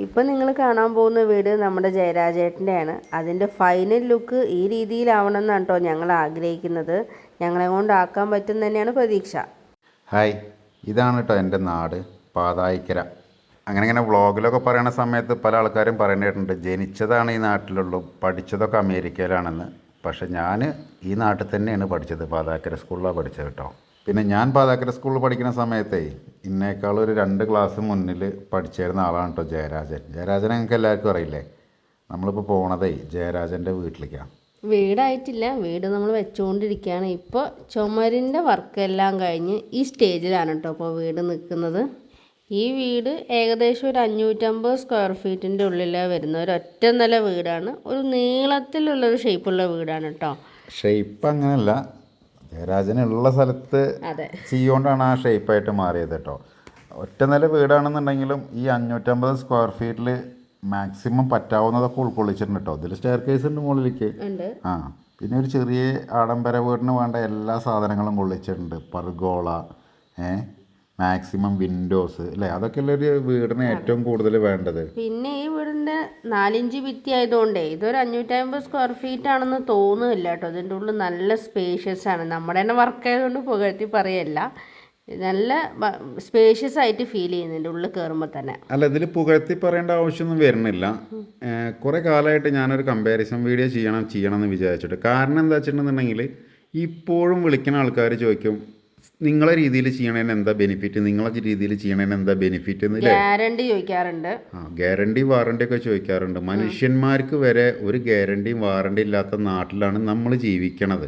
ഇപ്പം നിങ്ങൾ കാണാൻ പോകുന്ന വീട് നമ്മുടെ ജയരാജേട്ടൻ്റെയാണ്. അതിൻ്റെ ഫൈനൽ ലുക്ക് ഈ രീതിയിലാവണം എന്നാണ് കേട്ടോ ഞങ്ങൾ ആഗ്രഹിക്കുന്നത്. ഞങ്ങളെ കൊണ്ടാക്കാൻ പറ്റും തന്നെയാണ് പ്രതീക്ഷ. ഹായ്, ഇതാണ് കേട്ടോ എൻ്റെ നാട് പാതായിക്കര. അങ്ങനെ വ്ളോഗിലൊക്കെ പറയണ സമയത്ത് പല ആൾക്കാരും പറയേണ്ടിയിട്ടുണ്ട് ജനിച്ചതാണ് ഈ നാട്ടിലുള്ളൂ, പഠിച്ചതൊക്കെ അമേരിക്കയിലാണെന്ന്. പക്ഷെ ഞാൻ ഈ നാട്ടിൽ തന്നെയാണ് പഠിച്ചത്, പാതാക്കര സ്കൂളിലാണ് പഠിച്ചത് കേട്ടോ. പിന്നെ ഞാൻ പാതാക്കര സ്കൂളിൽ പഠിക്കുന്ന സമയത്തേ ഇന്നേക്കാളും ഒരു 2 ക്ലാസ് മുന്നിൽ പഠിച്ചിരുന്ന ആളാണ് കേട്ടോ ജയരാജൻ. ജയരാജനെ നിങ്ങൾക്ക് എല്ലാവർക്കും അറിയില്ലേ? നമ്മളിപ്പോൾ പോണതേ ജയരാജൻ്റെ വീട്ടിലേക്കാണ്. വീടായിട്ടില്ല, വീട് നമ്മൾ വെച്ചുകൊണ്ടിരിക്കുകയാണ്. ഇപ്പോൾ ചുമരിൻ്റെ വർക്കെല്ലാം കഴിഞ്ഞ് ഈ സ്റ്റേജിലാണ് കേട്ടോ ഇപ്പോൾ വീട് നിൽക്കുന്നത്. ഈ വീട് ഏകദേശം ഒരു 550 സ്ക്വയർ ഫീറ്റിൻ്റെ ഉള്ളിലാണ് വരുന്നത്. ഒരു ഒറ്റ നില വീടാണ്, ഒരു നീളത്തിലുള്ളൊരു ഷേപ്പുള്ള വീടാണ് കേട്ടോ. ഷേപ്പ് അങ്ങനെയല്ല, ജയരാജനുള്ള സ്ഥലത്ത് ചെയ്യുകൊണ്ടാണ് ആ ഷേപ്പായിട്ട് മാറിയത് കേട്ടോ. ഒറ്റ നില വീടാണെന്നുണ്ടെങ്കിലും ഈ 550 സ്ക്വയർ ഫീറ്റിൽ മാക്സിമം പറ്റാവുന്നതൊക്കെ ഉൾക്കൊള്ളിച്ചിട്ടുണ്ട് കേട്ടോ. ഇതിൽ സ്റ്റെയർ കേസ് ഉണ്ട് മുകളിലേക്ക്. പിന്നെ ഒരു ചെറിയ ആഡംബര വീടിന് വേണ്ട എല്ലാ സാധനങ്ങളും കൊള്ളിച്ചിട്ടുണ്ട്. പർഗോള, മാക്സിമം വിൻഡോസ് അല്ലേ, അതൊക്കെയല്ലേ ഒരു വീടിന് ഏറ്റവും കൂടുതൽ വേണ്ടത്. പിന്നെ ഈ വീടിൻ്റെ 4 ഇഞ്ച് ഭിത്തി ആയതുകൊണ്ടേ ഇതൊരു 550 സ്ക്വയർ ഫീറ്റ് ആണെന്ന് തോന്നുന്നില്ല കേട്ടോ. ഇതിൻ്റെ ഉള്ളിൽ നല്ല സ്പേഷ്യസ് ആണ്. നമ്മുടെ തന്നെ വർക്ക് ആയതുകൊണ്ട് പുകഴ്ത്തി പറയല്ല, നല്ല സ്പേഷ്യസ് ആയിട്ട് ഫീൽ ചെയ്യുന്നുണ്ട് ഉള്ളിൽ കയറുമ്പോൾ തന്നെ. അല്ല, ഇതിൽ പുകഴ്ത്തി പറയേണ്ട ആവശ്യമൊന്നും വരുന്നില്ല. കുറേ കാലമായിട്ട് ഞാനൊരു കമ്പാരിസൺ വീഡിയോ ചെയ്യണം എന്ന് വിചാരിച്ചിട്ട്. കാരണം എന്താ വെച്ചിട്ടുണ്ടെന്നുണ്ടെങ്കിൽ ഇപ്പോഴും വിളിക്കുന്ന ആൾക്കാർ ചോദിക്കും നിങ്ങളെ രീതിയിൽ ചെയ്യണതിന് എന്താ ബെനിഫിറ്റ്, നിങ്ങളെ രീതിയിൽ ചെയ്യണതിന് എന്താ ബെനിഫിറ്റ് എന്ന് ഗ്യാരണ്ടി ചോദിക്കാറുണ്ട്. ഗ്യാരണ്ടി വാറണ്ടി ഒക്കെ ചോദിക്കാറുണ്ട്. മനുഷ്യന്മാർക്ക് വരെ ഒരു ഗ്യാരണ്ടിയും വാറണ്ടി ഇല്ലാത്ത നാട്ടിലാണ് നമ്മൾ ജീവിക്കണത്.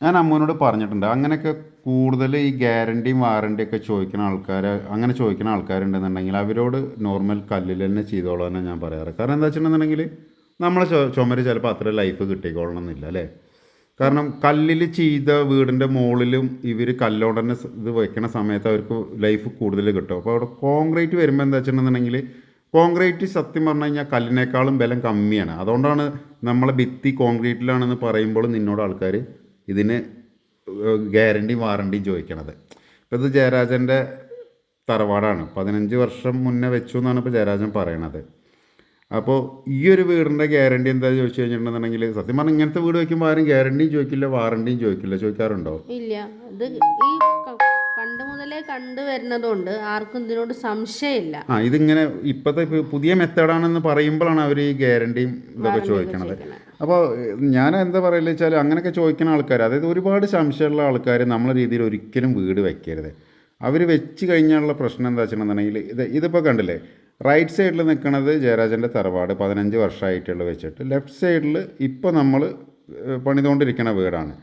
ഞാൻ അമ്മൂനോട് പറഞ്ഞിട്ടുണ്ട്, അങ്ങനെയൊക്കെ കൂടുതൽ ഈ ഗ്യാരണ്ടിയും വാറണ്ടിയൊക്കെ അങ്ങനെ ചോദിക്കുന്ന ആൾക്കാരുണ്ടെന്നുണ്ടെങ്കിൽ അവരോട് നോർമൽ കല്ലിൽ തന്നെ ചെയ്തോളാൻ ഞാൻ പറയാറ്. കാരണം എന്താ വെച്ചിട്ടുണ്ടെന്നുണ്ടെങ്കിൽ നമ്മളെ ചുമര് ചിലപ്പോൾ അത്ര ലൈഫ് കിട്ടിക്കോളണം എന്നില്ല അല്ലേ. കാരണം കല്ലിൽ ചെയ്ത വീടിൻ്റെ മുകളിലും ഇവർ കല്ലോണ്ട് തന്നെ ഇത് വയ്ക്കണ സമയത്ത് അവർക്ക് ലൈഫ് കൂടുതൽ കിട്ടും. അപ്പോൾ അവിടെ കോൺക്രീറ്റ് വരുമ്പോൾ എന്താ വെച്ചിട്ടുണ്ടെന്നുണ്ടെങ്കിൽ കോൺക്രീറ്റ് സത്യം പറഞ്ഞു കഴിഞ്ഞാൽ കല്ലിനേക്കാളും ബലം കമ്മിയാണ്. അതുകൊണ്ടാണ് നമ്മളെ ഭിത്തി കോൺക്രീറ്റിലാണെന്ന് പറയുമ്പോൾ നിന്നോട് ആൾക്കാർ ഇതിന് ഗ്യാരണ്ടിയും വാറണ്ടിയും ചോദിക്കണത്. ഇപ്പോൾ ഇത് ജയരാജൻ്റെ തറവാടാണ്, 15 വർഷം മുന്നേ വെച്ചു എന്നാണ് ഇപ്പോൾ ജയരാജൻ പറയണത്. അപ്പോൾ ഈ ഒരു വീടിൻ്റെ ഗ്യാരണ്ടി എന്താ ചോദിച്ചു കഴിഞ്ഞിട്ടുണ്ടെന്നുണ്ടെങ്കിൽ സത്യം പറഞ്ഞാൽ ഇങ്ങനത്തെ വീട് വയ്ക്കുമ്പോൾ ആരും ഗ്യാരണ്ടിയും ചോദിക്കില്ല, വാറണ്ടിയും ചോദിക്കില്ല. ചോദിക്കാറുണ്ടോ? ഇല്ല. ഇത് ഈ പണ്ട് മുതലേ കണ്ടുവരുന്നതുകൊണ്ട് ആർക്കും ഇതിനോട് സംശയമില്ല. ഇതിങ്ങനെ ഇപ്പോഴത്തെ പുതിയ മെത്തേഡാണെന്ന് പറയുമ്പോഴാണ് അവർ ഈ ഗ്യാരണ്ടിയും ഇതൊക്കെ ചോദിക്കണത്. അപ്പോൾ ഞാൻ എന്താ പറയുക വെച്ചാൽ അങ്ങനെയൊക്കെ ചോദിക്കുന്ന ആൾക്കാർ, അതായത് ഒരുപാട് സംശയമുള്ള ആൾക്കാർ നമ്മളെ രീതിയിൽ ഒരിക്കലും വീട് വയ്ക്കരുത്. അവർ വെച്ച് കഴിഞ്ഞാലുള്ള പ്രശ്നം എന്താ വെച്ചിട്ടുണ്ടെന്നുണ്ടെങ്കിൽ ഇതിപ്പോൾ കണ്ടില്ലേ, റൈറ്റ് സൈഡിൽ നിൽക്കുന്നത് ജയരാജൻ്റെ തറവാട് 15 വർഷമായിട്ടുള്ള വെച്ചിട്ട്, ലെഫ്റ്റ് സൈഡിൽ ഇപ്പോൾ നമ്മൾ പണിതുകൊണ്ടിരിക്കുന്ന വീടാണ്.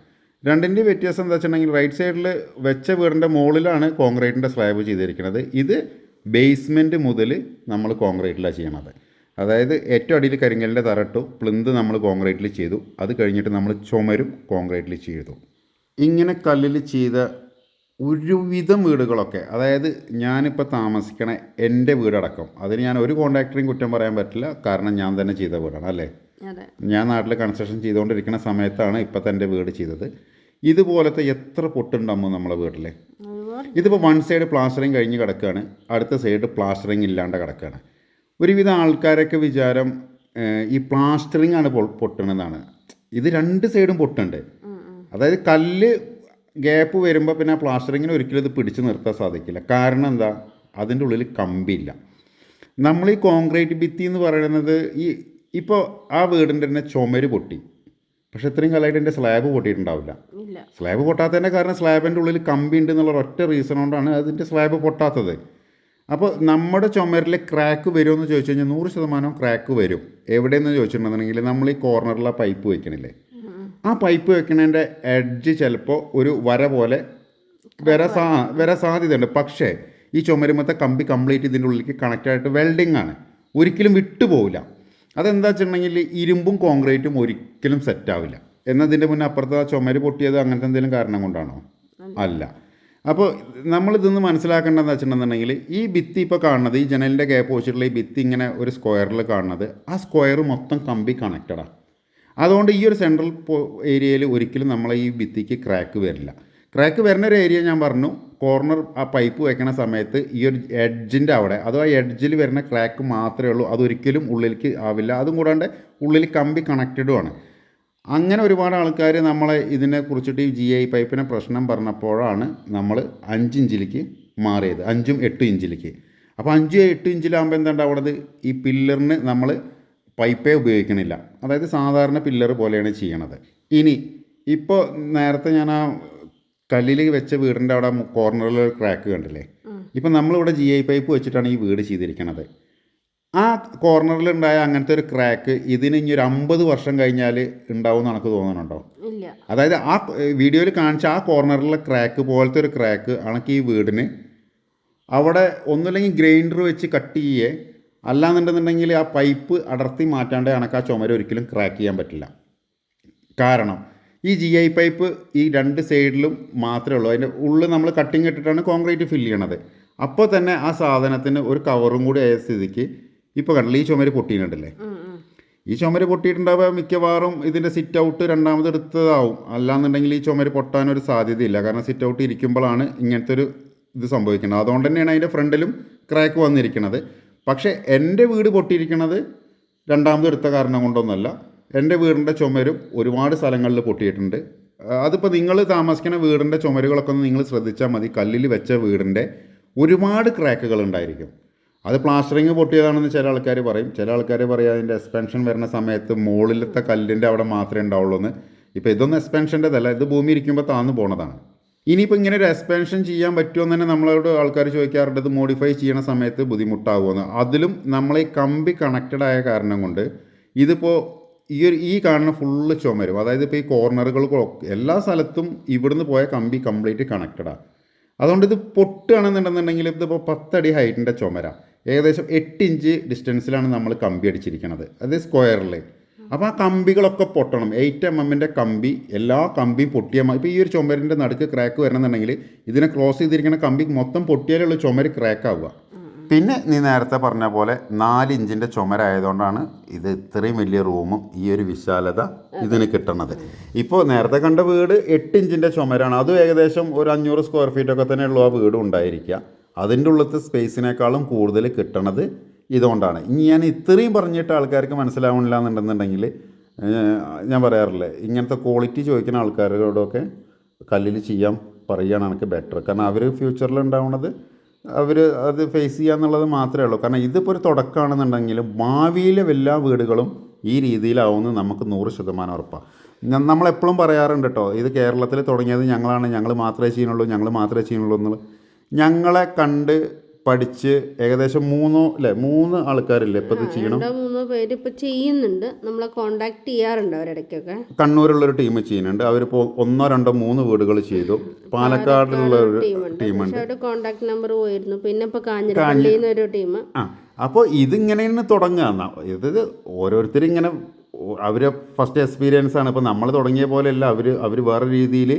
രണ്ടിൻ്റെ വ്യത്യാസം എന്താ വെച്ചിട്ടുണ്ടെങ്കിൽ റൈറ്റ് സൈഡിൽ വെച്ച വീടിൻ്റെ മുകളിലാണ് കോൺക്രീറ്റിൻ്റെ സ്ലാബ് ചെയ്തിരിക്കുന്നത്. ഇത് ബേസ്മെൻറ്റ് മുതൽ നമ്മൾ കോൺക്രീറ്റിലാണ് ചെയ്യണത്. അതായത് ഏറ്റവും അടിയിൽ കരിങ്കലിൻ്റെ തറട്ടു, പ്ലിന്ത് നമ്മൾ കോൺക്രീറ്റിൽ ചെയ്തു, അത് കഴിഞ്ഞിട്ട് നമ്മൾ ചുമരും കോൺക്രീറ്റിൽ ചെയ്തു. ഇങ്ങനെ കല്ലിൽ ചെയ്ത ഒരുവിധം വീടുകളൊക്കെ, അതായത് ഞാനിപ്പോൾ താമസിക്കണ എൻ്റെ വീടടക്കം, അതിന് ഞാൻ ഒരു കോൺട്രാക്ടറെയും കുറ്റം പറയാൻ പറ്റില്ല. കാരണം ഞാൻ തന്നെ ചെയ്ത വീടാണ് അല്ലേ. ഞാൻ നാട്ടിൽ കൺസ്ട്രക്ഷൻ ചെയ്തുകൊണ്ടിരിക്കുന്ന സമയത്താണ് ഇപ്പോഴത്തെ എൻ്റെ വീട് ചെയ്തത്. ഇതുപോലത്തെ എത്ര പൊട്ടുണ്ടാകുമ്പോൾ നമ്മളെ വീട്ടിൽ. ഇതിപ്പോൾ വൺ സൈഡ് പ്ലാസ്റ്ററിങ് കഴിഞ്ഞ് കിടക്കുകയാണ്, അടുത്ത സൈഡ് പ്ലാസ്റ്ററിങ് ഇല്ലാണ്ട് കിടക്കുകയാണ്. ഒരുവിധം ആൾക്കാരൊക്കെ വിചാരം ഈ പ്ലാസ്റ്ററിങ് ആണ് പൊട്ടണമെന്നാണ്. ഇത് 2 സൈഡും പൊട്ടുണ്ട്. അതായത് കല്ല് ഗ്യാപ്പ് വരുമ്പോൾ പിന്നെ ആ പ്ലാസ്റ്ററിങ്ങിന് ഒരിക്കലും ഇത് പിടിച്ച് നിർത്താൻ സാധിക്കില്ല. കാരണം എന്താ, അതിൻ്റെ ഉള്ളിൽ കമ്പിയില്ല. നമ്മൾ ഈ കോൺക്രീറ്റ് ഭിത്തി എന്ന് പറയുന്നത് ഇപ്പോൾ ആ വീടിൻ്റെ തന്നെ ചുമര് പൊട്ടി, പക്ഷേ ഇത്രയും കാലമായിട്ട് എൻ്റെ സ്ലാബ് പൊട്ടിയിട്ടുണ്ടാവില്ല. സ്ലാബ് പൊട്ടാത്തതിൻ്റെ കാരണം സ്ലാബിൻ്റെ ഉള്ളിൽ കമ്പി ഉണ്ട് എന്നുള്ള ഒറ്റ റീസൺ കൊണ്ടാണ് അതിൻ്റെ സ്ലാബ് പൊട്ടാത്തത്. അപ്പോൾ നമ്മുടെ ചുമരിൽ ക്രാക്ക് വരുമെന്ന് ചോദിച്ചു കഴിഞ്ഞാൽ 100% ക്രാക്ക് വരും. എവിടെയെന്ന് ചോദിച്ചിട്ടുണ്ടെന്നുണ്ടെങ്കിൽ നമ്മൾ ഈ കോർണറിൽ ആ പൈപ്പ് വയ്ക്കണില്ലേ, ആ പൈപ്പ് വെക്കുന്നതിൻ്റെ എഡ്ജ് ചിലപ്പോൾ ഒരു വര പോലെ വരാൻ സാധ്യതയുണ്ട്. പക്ഷേ ഈ ചുമരുമത്തെ കമ്പി കംപ്ലീറ്റ് ഇതിൻ്റെ ഉള്ളിലേക്ക് കണക്റ്റായിട്ട് വെൽഡിങ് ആണ്, ഒരിക്കലും വിട്ടുപോകില്ല. അതെന്താ വെച്ചിട്ടുണ്ടെങ്കിൽ ഇരുമ്പും കോൺക്രീറ്റും ഒരിക്കലും സെറ്റാവില്ല. എന്നതിൻ്റെ മുന്നേ അപ്പുറത്ത് ആ ചുമര് പൊട്ടിയത് അങ്ങനത്തെ എന്തെങ്കിലും കാരണം കൊണ്ടാണോ? അല്ല. അപ്പോൾ നമ്മളിതൊന്ന് മനസ്സിലാക്കേണ്ടതെന്ന് വെച്ചിട്ടുണ്ടെന്നുണ്ടെങ്കിൽ ഈ ഭിത്തി ഇപ്പോൾ കാണുന്നത്, ഈ ജനലിൻ്റെ ഗ്യാപ്പ് വെച്ചിട്ടുള്ള ഈ ഭിത്തി ഇങ്ങനെ ഒരു സ്ക്വയറിൽ കാണുന്നത്, ആ സ്ക്വയർ മൊത്തം കമ്പി കണക്റ്റഡാണ്. അതുകൊണ്ട് ഈ ഒരു സെൻട്രൽ ഏരിയയിൽ ഒരിക്കലും നമ്മളെ ഈ ഭിത്തിക്ക് ക്രാക്ക് വരില്ല. ക്രാക്ക് വരുന്ന ഒരു ഏരിയ ഞാൻ പറഞ്ഞു, കോർണർ ആ പൈപ്പ് വയ്ക്കണ സമയത്ത് ഈ ഒരു എഡ്ജിൻ്റെ അവിടെ, അത് ആ എഡ്ജിൽ വരുന്ന ക്രാക്ക് മാത്രമേ ഉള്ളൂ, അതൊരിക്കലും ഉള്ളിലേക്ക് ആവില്ല. അതും കൂടാണ്ട് ഉള്ളിൽ കമ്പി കണക്റ്റഡുമാണ്. അങ്ങനെ ഒരുപാട് ആൾക്കാർ നമ്മളെ ഇതിനെ കുറിച്ചിട്ട് ഈ GI പൈപ്പിനെ പ്രശ്നം പറഞ്ഞപ്പോഴാണ് നമ്മൾ 5 ഇഞ്ചിലേക്ക് മാറിയത്, 5ഉം 8 ഇഞ്ചിലേക്ക്. അപ്പോൾ 5, 8 ഇഞ്ചിലാകുമ്പോൾ എന്താ ഉണ്ടാവുന്നത്, ഈ പില്ലറിന് നമ്മൾ പൈപ്പേ ഉപയോഗിക്കണില്ല, അതായത് സാധാരണ പില്ലർ പോലെയാണ് ചെയ്യണത്. ഇനി ഇപ്പോൾ നേരത്തെ ഞാൻ ആ കല്ലിൽ വെച്ച വീടിൻ്റെ അവിടെ കോർണറിൽ ഒരു ക്രാക്ക് കണ്ടില്ലേ, ഇപ്പം നമ്മളിവിടെ GI പൈപ്പ് വെച്ചിട്ടാണ് ഈ വീട് ചെയ്തിരിക്കുന്നത്. ആ കോർണറിലുണ്ടായ അങ്ങനത്തെ ഒരു ക്രാക്ക് ഇതിന് ഇനി ഒരു 50 വർഷം കഴിഞ്ഞാൽ ഉണ്ടാവും എന്ന് എനിക്ക് തോന്നുന്നുണ്ടോ? ഇല്ല. അതായത് ആ വീഡിയോയിൽ കാണിച്ച ആ കോർണറിലെ ക്രാക്ക് പോലത്തെ ഒരു ക്രാക്ക് അണക്ക് ഈ വീടിന് അവിടെ ഒന്നുമില്ലെങ്കിൽ ഗ്രൈൻഡർ വെച്ച് കട്ട് ചെയ്യേ, അല്ലാന്നുണ്ടെന്നുണ്ടെങ്കിൽ ആ പൈപ്പ് അടർത്തി മാറ്റാണ്ട് അണക്ക് ആ ചുമര് ഒരിക്കലും ക്രാക്ക് ചെയ്യാൻ പറ്റില്ല. കാരണം ഈ GI പൈപ്പ് ഈ 2 സൈഡിലും മാത്രമേ ഉള്ളൂ, അതിൻ്റെ ഉള്ളിൽ നമ്മൾ കട്ടിങ് ഇട്ടിട്ടാണ് കോൺക്രീറ്റ് ഫില്ല് ചെയ്യണത്. അപ്പോൾ തന്നെ ആ സാധനത്തിന് ഒരു കവറും കൂടി ആയ സ്ഥിതിക്ക് ഇപ്പോൾ കണ്ടില്ല, ഈ ചുമര് പൊട്ടിയിട്ടുണ്ടല്ലേ, ഈ ചുമര് പൊട്ടിയിട്ടുണ്ടാവുക മിക്കവാറും ഇതിൻ്റെ സിറ്റ് ഔട്ട് രണ്ടാമത് എടുത്തതാവും. അല്ലാന്നുണ്ടെങ്കിൽ ഈ ചുമര് പൊട്ടാനൊരു സാധ്യതയില്ല, കാരണം സിറ്റ് ഔട്ട് ഇരിക്കുമ്പോഴാണ് ഇങ്ങനത്തെ ഒരു ഇത് സംഭവിക്കുന്നത്. അതുകൊണ്ട് തന്നെയാണ് അതിൻ്റെ ഫ്രണ്ടിലും ക്രാക്ക് വന്നിരിക്കുന്നത്. പക്ഷേ എൻ്റെ വീട് പൊട്ടിയിരിക്കുന്നത് രണ്ടാമത് എടുത്ത കാരണം കൊണ്ടൊന്നുമല്ല. എൻ്റെ വീടിൻ്റെ ചുമരും ഒരുപാട് സ്ഥലങ്ങളിൽ പൊട്ടിയിട്ടുണ്ട്. അതിപ്പോൾ നിങ്ങൾ താമസിക്കുന്ന വീടിൻ്റെ ചുമരുകളൊക്കെ ഒന്ന് നിങ്ങൾ ശ്രദ്ധിച്ചാൽ മതി. കല്ലിൽ വെച്ച വീടിൻ്റെ ഒരുപാട് ക്രാക്കുകൾ ഉണ്ടായിരിക്കും. അത് പ്ലാസ്റ്ററിങ് പൊട്ടിയതാണെന്ന് ചില ആൾക്കാർ പറയും, ചില ആൾക്കാർ പറയും അതിൻ്റെ എക്സ്പെൻഷൻ വരുന്ന സമയത്ത് മുകളിലത്തെ കല്ലിൻ്റെ അവിടെ മാത്രമേ ഉണ്ടാവുള്ളൂ എന്ന്. ഇപ്പോൾ ഇതൊന്നും എക്സ്പെൻഷൻ്റെതല്ല, ഇത് ഭൂമി ഇരിക്കുമ്പോൾ താന്ന് പോണതാണ്. ഇനിയിപ്പോൾ ഇങ്ങനെ ഒരു എക്സ്പെൻഷൻ ചെയ്യാൻ പറ്റുമോ എന്ന് തന്നെ നമ്മളോട് ആൾക്കാർ ചോദിക്കാറുണ്ട്, ഇത് മോഡിഫൈ ചെയ്യണ സമയത്ത് ബുദ്ധിമുട്ടാകുമെന്ന്. അതിലും നമ്മൾ ഈ കമ്പി കണക്റ്റഡ് ആയ കാരണം കൊണ്ട് ഇതിപ്പോൾ ഈ കാണുന്ന ഫുള്ള് ചുമരും, അതായത് ഇപ്പോൾ ഈ കോർണറുകൾക്കൊക്കെ എല്ലാ സ്ഥലത്തും ഇവിടുന്ന് പോയ കമ്പി കംപ്ലീറ്റ് കണക്റ്റഡാണ്. അതുകൊണ്ട് ഇത് പൊട്ടുകയാണെന്നുണ്ടെന്നുണ്ടെങ്കിൽ ഇതിപ്പോൾ 10 അടി ഹൈറ്റിൻ്റെ ചുമര, ഏകദേശം 8 ഇഞ്ച് ഡിസ്റ്റൻസിലാണ് നമ്മൾ കമ്പി അടിച്ചിരിക്കുന്നത്, അത് സ്ക്വയറിൽ. അപ്പോൾ ആ കമ്പികളൊക്കെ പൊട്ടണം. 8 mm കമ്പി, എല്ലാ കമ്പിയും പൊട്ടിയാൽ ഇപ്പോൾ ഈ ഒരു ചുമരിൻ്റെ നടുക്ക് ക്രാക്ക് വരണമെന്നുണ്ടെങ്കിൽ ഇതിനെ ക്രോസ് ചെയ്തിരിക്കുന്ന കമ്പി മൊത്തം പൊട്ടിയാലുള്ള ചുമര് ക്രാക്ക് ആവുക. പിന്നെ നീ നേരത്തെ പറഞ്ഞ പോലെ 4 ഇഞ്ചിൻ്റെ ചുമരായതുകൊണ്ടാണ് ഇത് ഇത്രയും വലിയ റൂമും ഈ ഒരു വിശാലത ഇതിന് കിട്ടുന്നത്. ഇപ്പോൾ നേരത്തെ കണ്ട വീട് 8 ഇഞ്ചിൻ്റെ ചുമരാണ്, അതും ഏകദേശം ഒരു 500 സ്ക്വയർ ഫീറ്റൊക്കെ തന്നെ ഉള്ളൂ ആ വീട് ഉണ്ടായിരിക്കുക. അതിൻ്റെ ഉള്ളത്തെ സ്പേസിനേക്കാളും കൂടുതൽ കിട്ടണത് ഇതുകൊണ്ടാണ്. ഇനി ഞാൻ ഇത്രയും പറഞ്ഞിട്ട് ആൾക്കാർക്ക് മനസ്സിലാവണില്ല എന്നുണ്ടെന്നുണ്ടെങ്കിൽ ഞാൻ പറയാറില്ലേ, ഇങ്ങനത്തെ ക്വാളിറ്റി ചോദിക്കുന്ന ആൾക്കാരോടൊക്കെ കല്ലിൽ ചെയ്യാൻ പറയുകയാണ് എനിക്ക് ബെറ്റർ. കാരണം അവർ ഫ്യൂച്ചറിൽ ഉണ്ടാവുന്നത് അവർ അത് ഫേസ് ചെയ്യുക എന്നുള്ളത് മാത്രമേ ഉള്ളൂ. കാരണം ഇതിപ്പോൾ ഒരു തുടക്കമാണെന്നുണ്ടെങ്കിൽ ഭാവിയിലെ എല്ലാ വീടുകളും ഈ രീതിയിലാവുമെന്ന് നമുക്ക് 100% ഉറപ്പാണ്. നമ്മളെപ്പോഴും പറയാറുണ്ട് കേട്ടോ, ഇത് കേരളത്തിൽ തുടങ്ങിയത് ഞങ്ങളാണ്, ഞങ്ങൾ മാത്രമേ ചെയ്യുന്നുള്ളൂ എന്നുള്ളത്. ഞങ്ങളെ കണ്ട് പഠിച്ച് ഏകദേശം 3 ആൾക്കാരില്ലേ ഇപ്പോൾ ഇത് ചെയ്യണം, 2-3 പേര് ഇപ്പോൾ ചെയ്യുന്നുണ്ട്, നമ്മളെ കോണ്ടാക്ട് ചെയ്യാറുണ്ട് അവരിടയ്ക്കൊക്കെ. കണ്ണൂരുള്ളൊരു ടീം ചെയ്യുന്നുണ്ട്, അവരിപ്പോൾ 1, 2, 3 വീടുകൾ ചെയ്തു. പാലക്കാടിലുള്ള ഒരു ടീമുണ്ട്, അവരുടെ കോണ്ടാക്ട് നമ്പർ പോയിരുന്നു. പിന്നെ ഇപ്പോൾ കാഞ്ഞിരപ്പള്ളിയിൽ നിന്ന് ഒരു ടീം. അപ്പോൾ ഇതിങ്ങനെ തുടങ്ങുക, ഇത് ഓരോരുത്തരും ഇങ്ങനെ അവർ ഫസ്റ്റ് എക്സ്പീരിയൻസ് ആണ്. ഇപ്പോൾ നമ്മൾ തുടങ്ങിയ പോലെയല്ല, അവർ വേറെ രീതിയിൽ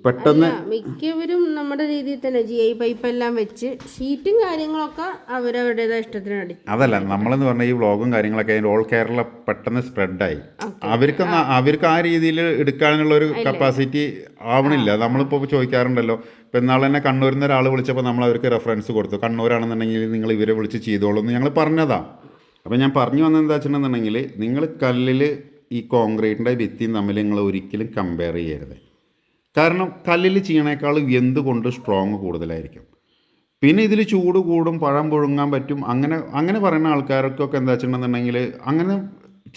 പെട്ടെന്ന് മിക്കവരും നമ്മുടെ രീതിയിൽ തന്നെ GI പൈപ്പ് എല്ലാം വെച്ച് ഷീറ്റും കാര്യങ്ങളൊക്കെ അവരവരുടേതായ ഇഷ്ടത്തിന് അടിച്ചു. അതല്ല, നമ്മളെന്ന് പറഞ്ഞാൽ ഈ വ്ളോഗും കാര്യങ്ങളൊക്കെ അതിൻ്റെ ഓൾ കേരള പെട്ടെന്ന് സ്പ്രെഡായി. അവർക്ക് ആ രീതിയിൽ എടുക്കാനുള്ളൊരു കപ്പാസിറ്റി ആവണില്ല. നമ്മളിപ്പോൾ ചോദിക്കാറുണ്ടല്ലോ, ഇപ്പോൾ എന്നാൾ തന്നെ കണ്ണൂരിൽ നിന്ന് ഒരാൾ വിളിച്ചപ്പോൾ നമ്മൾ അവർക്ക് റെഫറൻസ് കൊടുത്തു, കണ്ണൂരാണെന്നുണ്ടെങ്കിൽ നിങ്ങൾ ഇവരെ വിളിച്ച് ചെയ്തോളൂ എന്ന് ഞങ്ങൾ പറഞ്ഞതാണ്. അപ്പോൾ ഞാൻ പറഞ്ഞു വന്നത് എന്താ വെച്ചിട്ടുണ്ടെന്നുണ്ടെങ്കിൽ, നിങ്ങൾ കല്ലിൽ ഈ കോൺക്രീറ്റിൻ്റെ ഭിത്തിയും തമ്മിൽ നിങ്ങൾ ഒരിക്കലും കമ്പയർ ചെയ്യരുത്. കാരണം കല്ലിൽ ചെയ്യണേക്കാൾ എന്തുകൊണ്ട് സ്ട്രോങ് കൂടുതലായിരിക്കും. പിന്നെ ഇതിൽ ചൂട് കൂടും, പഴം പുഴുങ്ങാൻ പറ്റും, അങ്ങനെ പറയുന്ന ആൾക്കാർക്കൊക്കെ എന്താ വെച്ചിട്ടുണ്ടെന്നുണ്ടെങ്കിൽ, അങ്ങനെ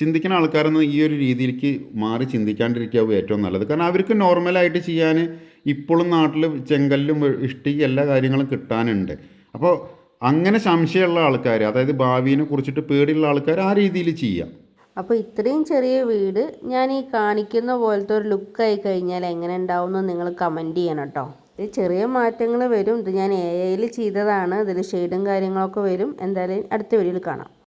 ചിന്തിക്കുന്ന ആൾക്കാരൊന്നും ഈ ഒരു രീതിയിലേക്ക് മാറി ചിന്തിക്കാണ്ടിരിക്കാവും ഏറ്റവും നല്ലത്. കാരണം അവർക്ക് നോർമലായിട്ട് ചെയ്യാൻ ഇപ്പോഴും നാട്ടിൽ ചെങ്കല്ലും ഇഷ്ടിക എല്ലാ കാര്യങ്ങളും കിട്ടാനുണ്ട്. അപ്പോൾ അങ്ങനെ സംശയമുള്ള ആൾക്കാർ, അതായത് ഭാവിയെ കുറിച്ചിട്ട് പേടിയുള്ള ആൾക്കാർ ആ രീതിയിൽ ചെയ്യാം. അപ്പോൾ ഇത്രയും ചെറിയ വീട് ഞാൻ ഈ കാണിക്കുന്ന പോലത്തെ ഒരു ലുക്കായി കഴിഞ്ഞാൽ എങ്ങനെ ഉണ്ടാവും എന്ന് നിങ്ങൾ കമൻറ്റ് ചെയ്യണം കേട്ടോ. ഇത് ചെറിയ മാറ്റങ്ങൾ വരും. ഇത് ഞാൻ AI ചെയ്തതാണ്, ഇതിൽ ഷെയ്ഡും കാര്യങ്ങളൊക്കെ വരും. എന്തായാലും അടുത്ത വീഡിയോയിൽ കാണാം.